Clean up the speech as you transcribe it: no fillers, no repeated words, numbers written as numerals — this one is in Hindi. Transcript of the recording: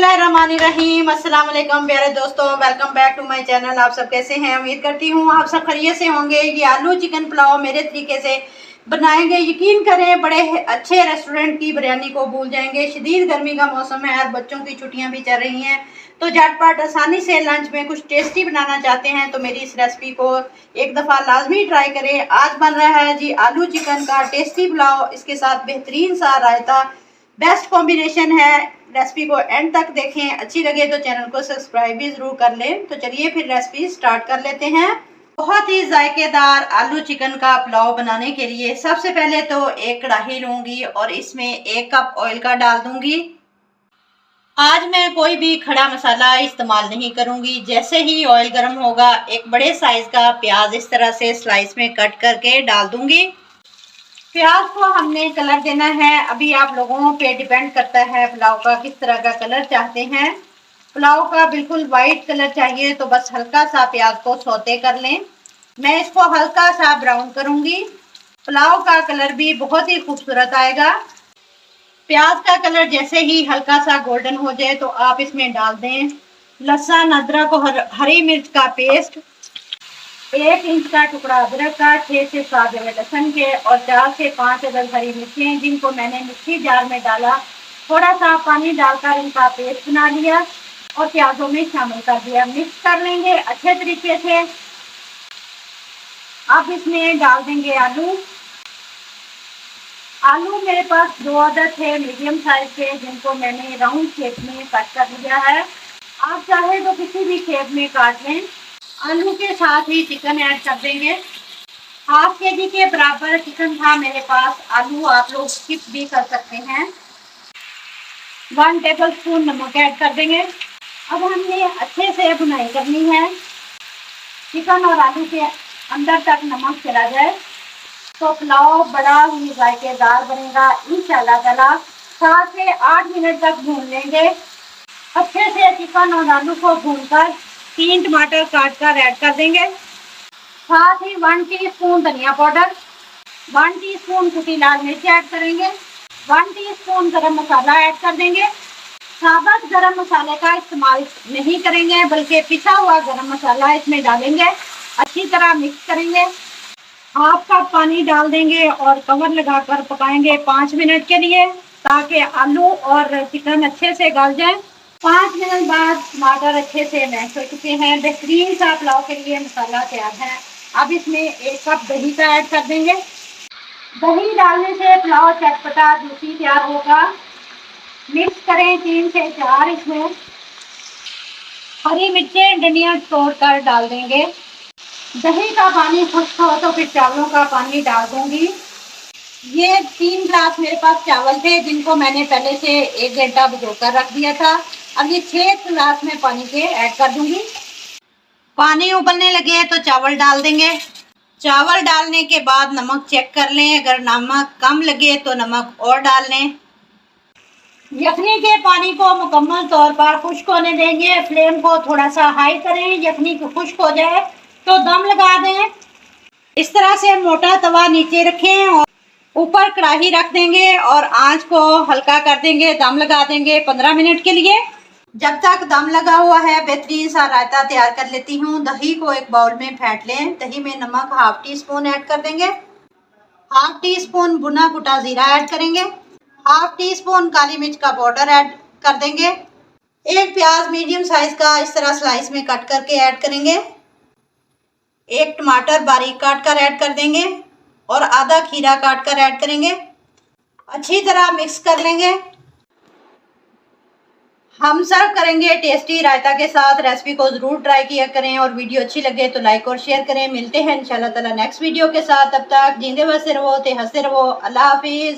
बिस्मिल्लाहिर्रहमानिर्रहीम। अस्सलाम वालेकुम प्यारे दोस्तों, welcome back to my channel. आप सब कैसे हैं? उम्मीद करती हूँ आप सब खैरियत से होंगे। ये आलू चिकन पुलाव मेरे तरीके से बनाएंगे, यकीन करें बड़े अच्छे रेस्टोरेंट की बिरयानी को भूल जाएंगे। शदीद गर्मी का मौसम है और बच्चों की छुट्टियां भी चल रही हैं, तो झटपट आसानी से लंच में कुछ टेस्टी बनाना चाहते हैं तो मेरी इस रेसिपी को एक दफ़ा लाजमी ट्राई करें। आज बन रहा है जी आलू चिकन का टेस्टी पुलाव, इसके साथ बेहतरीन सा रायता, बेस्ट कॉम्बिनेशन है। रेसिपी को एंड तक देखें, अच्छी लगे तो चैनल को सब्सक्राइब भी जरूर कर लें। तो चलिए फिर रेसिपी स्टार्ट कर लेते हैं। बहुत ही जायकेदार आलू चिकन का पुलाव बनाने के लिए सबसे पहले तो एक कढ़ाई लूंगी और इसमें 1 कप ऑयल का डाल दूंगी। आज मैं कोई भी खड़ा मसाला इस्तेमाल नहीं करूंगी। जैसे ही ऑयल गर्म होगा एक बड़े साइज का प्याज इस तरह से स्लाइस में कट करके डाल दूंगी। प्याज को हमने कलर देना है, अभी आप लोगों पे डिपेंड करता है पुलाव का किस तरह का कलर चाहते हैं। पुलाव का बिल्कुल वाइट कलर चाहिए तो बस हल्का सा प्याज को सौते कर लें। मैं इसको हल्का सा ब्राउन करूंगी। पुलाव का कलर भी बहुत ही खूबसूरत आएगा। प्याज का कलर जैसे ही हल्का सा गोल्डन हो जाए तो आप इसमें डाल दें लहसुन, अदरक और हरी मिर्च का पेस्ट, 1 इंच का टुकड़ा अदरक का, 6 से 7 लहसुन के और 4 से 5 अदद हरी मिर्चें जिनको मैंने मिक्सी जार में डाला, थोड़ा सा पानी डालकर इनका पेस्ट बना लिया और प्याजों में शामिल कर दिया। मिक्स कर लेंगे अच्छे तरीके से। अब इसमें डाल देंगे आलू। आलू मेरे पास 2 अदद थे मीडियम साइज के, जिनको मैंने राउंड शेप में कट कर लिया है। आप चाहे तो किसी भी शेप में काट लें। आलू के साथ ही चिकन ऐड कर देंगे। हाफ केजी के बराबर चिकन था मेरे पास। आलू आप लोग स्किप भी कर सकते हैं। 1 टेबल स्पून नमक ऐड कर देंगे। अब हमने अच्छे से भुनाई करनी है, चिकन और आलू के अंदर तक नमक चला जाए तो पुलाव बड़ा ही जायकेदार बनेगा इंशाल्लाह ताला। 7 से 8 मिनट तक भून लेंगे। अच्छे से चिकन और आलू को भूनकर 3 टमाटर काट कर ऐड कर देंगे। साथ ही 1 टीस्पून धनिया पाउडर, 1 टीस्पून कुटी लाल मिर्च ऐड करेंगे, 1 टीस्पून गरम मसाला ऐड कर देंगे। साबुत गरम मसाले का इस्तेमाल नहीं करेंगे बल्कि पिसा हुआ गरम मसाला इसमें डालेंगे। अच्छी तरह मिक्स करेंगे। हाफ कप पानी डाल देंगे और कवर लगाकर पकाएंगे 5 मिनट के लिए ताकि आलू और चिकन अच्छे से गल जाए। 5 मिनट बाद टमाटर अच्छे से मैश हो चुके हैं। बेहतरीन सा पुलाव के लिए मसाला तैयार है। अब इसमें 1 कप दही का ऐड कर देंगे। दही डालने से पुलाव चटपटा जूसी तैयार होगा। मिक्स करें 3 से 4। इसमें हरी मिर्चें डंडियाँ तोड़कर डाल देंगे। दही का पानी खुश्क हो तो फिर चावलों का पानी डाल दूंगी। ये 3 गिलास मेरे पास चावल थे जिनको मैंने पहले से 1 घंटा भिगोकर रख दिया था। अब ये 6 गिलास में पानी के ऐड कर दूंगी। पानी उबलने लगे तो चावल डाल देंगे। चावल डालने के बाद नमक चेक कर लें, अगर नमक कम लगे तो नमक और डाल लें। यखनी के पानी को मुकम्मल तौर पर खुश्क होने देंगे। फ्लेम को थोड़ा सा हाई करें। यखनी को खुश्क हो जाए तो दम लगा दें। इस तरह से मोटा तवा नीचे रखें और ऊपर कढ़ाई रख देंगे और आंच को हल्का कर देंगे। दम लगा देंगे 15 मिनट के लिए। जब तक दम लगा हुआ है बेहतरीन सा रायता तैयार कर लेती हूँ। दही को एक बाउल में फेंट लें। दही में नमक हाफ टी स्पून ऐड कर देंगे। हाफ टी स्पून भुना कुटा जीरा ऐड करेंगे। हाफ टी स्पून काली मिर्च का पाउडर ऐड कर देंगे। 1 प्याज मीडियम साइज का इस तरह स्लाइस में कट करके ऐड करेंगे। 1 टमाटर बारीक काट कर ऐड कर देंगे और आधा खीरा काट कर ऐड करेंगे। अच्छी तरह मिक्स कर लेंगे। हम सर्व करेंगे टेस्टी रायता के साथ। रेसिपी को ज़रूर ट्राई किया करें और वीडियो अच्छी लगे तो लाइक और शेयर करें। मिलते हैं इंशाल्लाह ताला नेक्स्ट वीडियो के साथ। तब तक जींदे बसते रहो, हंसते रहो। अल्लाह हाफिज़।